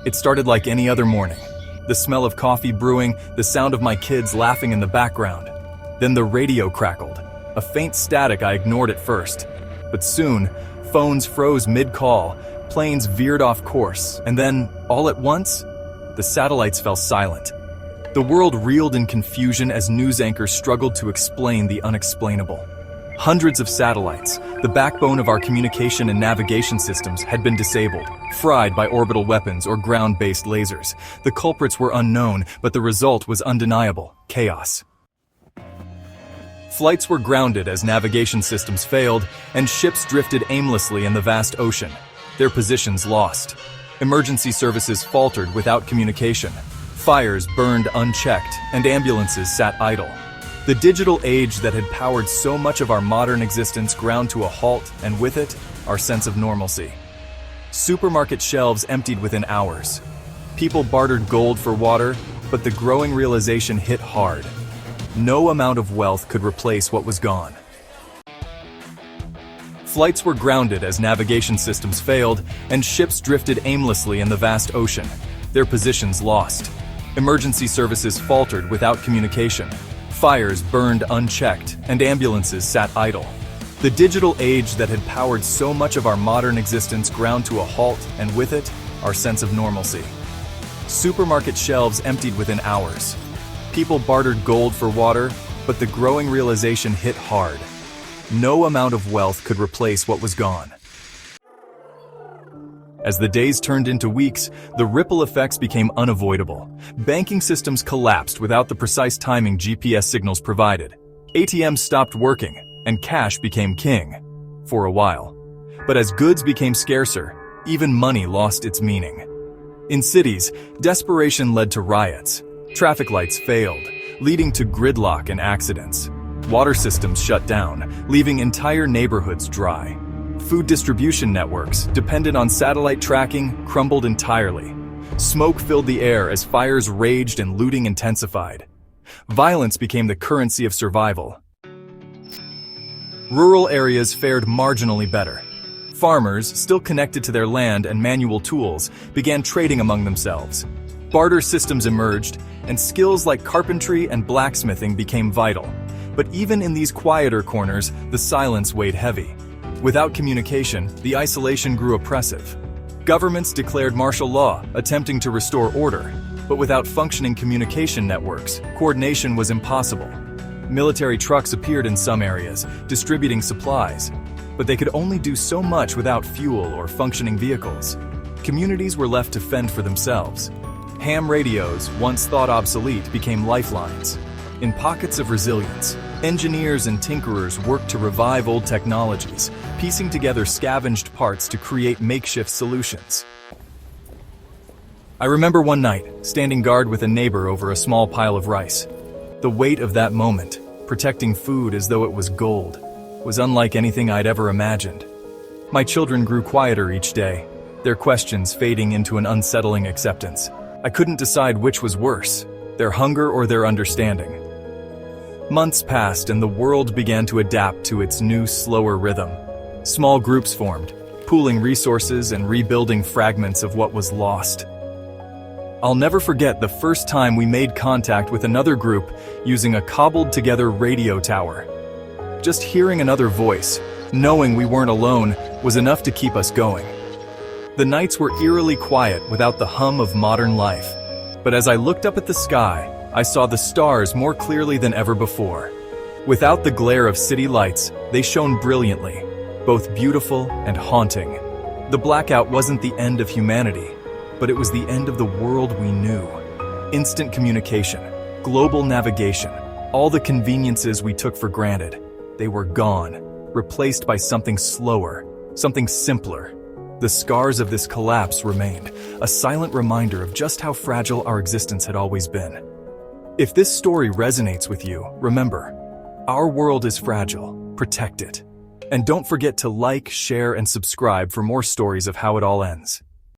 It started like any other morning. The smell of coffee brewing, the sound of my kids laughing in the background. Then the radio crackled. A faint static I ignored at first. But soon, phones froze mid-call, planes veered off course, and then, all at once, the satellites fell silent. The world reeled in confusion as news anchors struggled to explain the unexplainable. Hundreds of satellites, the backbone of our communication and navigation systems, had been disabled, fried by orbital weapons or ground-based lasers. The culprits were unknown, but the result was undeniable: chaos. Flights were grounded as navigation systems failed, and ships drifted aimlessly in the vast ocean, their positions lost. Emergency services faltered without communication. Fires burned unchecked, and ambulances sat idle. The digital age that had powered so much of our modern existence ground to a halt, and with it, our sense of normalcy. Supermarket shelves emptied within hours. People bartered gold for water, but the growing realization hit hard. No amount of wealth could replace what was gone. Flights were grounded as navigation systems failed, and ships drifted aimlessly in the vast ocean, their positions lost. Emergency services faltered without communication. Fires burned unchecked, and ambulances sat idle. The digital age that had powered so much of our modern existence ground to a halt, and with it, our sense of normalcy. Supermarket shelves emptied within hours. People bartered gold for water, but the growing realization hit hard. No amount of wealth could replace what was gone. As the days turned into weeks, the ripple effects became unavoidable. Banking systems collapsed without the precise timing GPS signals provided. ATMs stopped working, and cash became king. For a while. But as goods became scarcer, even money lost its meaning. In cities, desperation led to riots. Traffic lights failed, leading to gridlock and accidents. Water systems shut down, leaving entire neighborhoods dry. Food distribution networks, dependent on satellite tracking, crumbled entirely. Smoke filled the air as fires raged and looting intensified. Violence became the currency of survival. Rural areas fared marginally better. Farmers, still connected to their land and manual tools, began trading among themselves. Barter systems emerged, and skills like carpentry and blacksmithing became vital. But even in these quieter corners, the silence weighed heavy. Without communication, the isolation grew oppressive. Governments declared martial law, attempting to restore order. But without functioning communication networks, coordination was impossible. Military trucks appeared in some areas, distributing supplies. But they could only do so much without fuel or functioning vehicles. Communities were left to fend for themselves. Ham radios, once thought obsolete, became lifelines. In pockets of resilience, engineers and tinkerers worked to revive old technologies, piecing together scavenged parts to create makeshift solutions. I remember one night, standing guard with a neighbor over a small pile of rice. The weight of that moment, protecting food as though it was gold, was unlike anything I'd ever imagined. My children grew quieter each day, their questions fading into an unsettling acceptance. I couldn't decide which was worse, their hunger or their understanding. Months passed and the world began to adapt to its new, slower rhythm. Small groups formed, pooling resources and rebuilding fragments of what was lost. I'll never forget the first time we made contact with another group using a cobbled-together radio tower. Just hearing another voice, knowing we weren't alone, was enough to keep us going. The nights were eerily quiet without the hum of modern life. But as I looked up at the sky, I saw the stars more clearly than ever before. Without the glare of city lights, they shone brilliantly, both beautiful and haunting. The blackout wasn't the end of humanity, but it was the end of the world we knew. Instant communication, global navigation, all the conveniences we took for granted, they were gone, replaced by something slower, something simpler. The scars of this collapse remained, a silent reminder of just how fragile our existence had always been. If this story resonates with you, remember, our world is fragile. Protect it. And don't forget to like, share, and subscribe for more stories of how it all ends.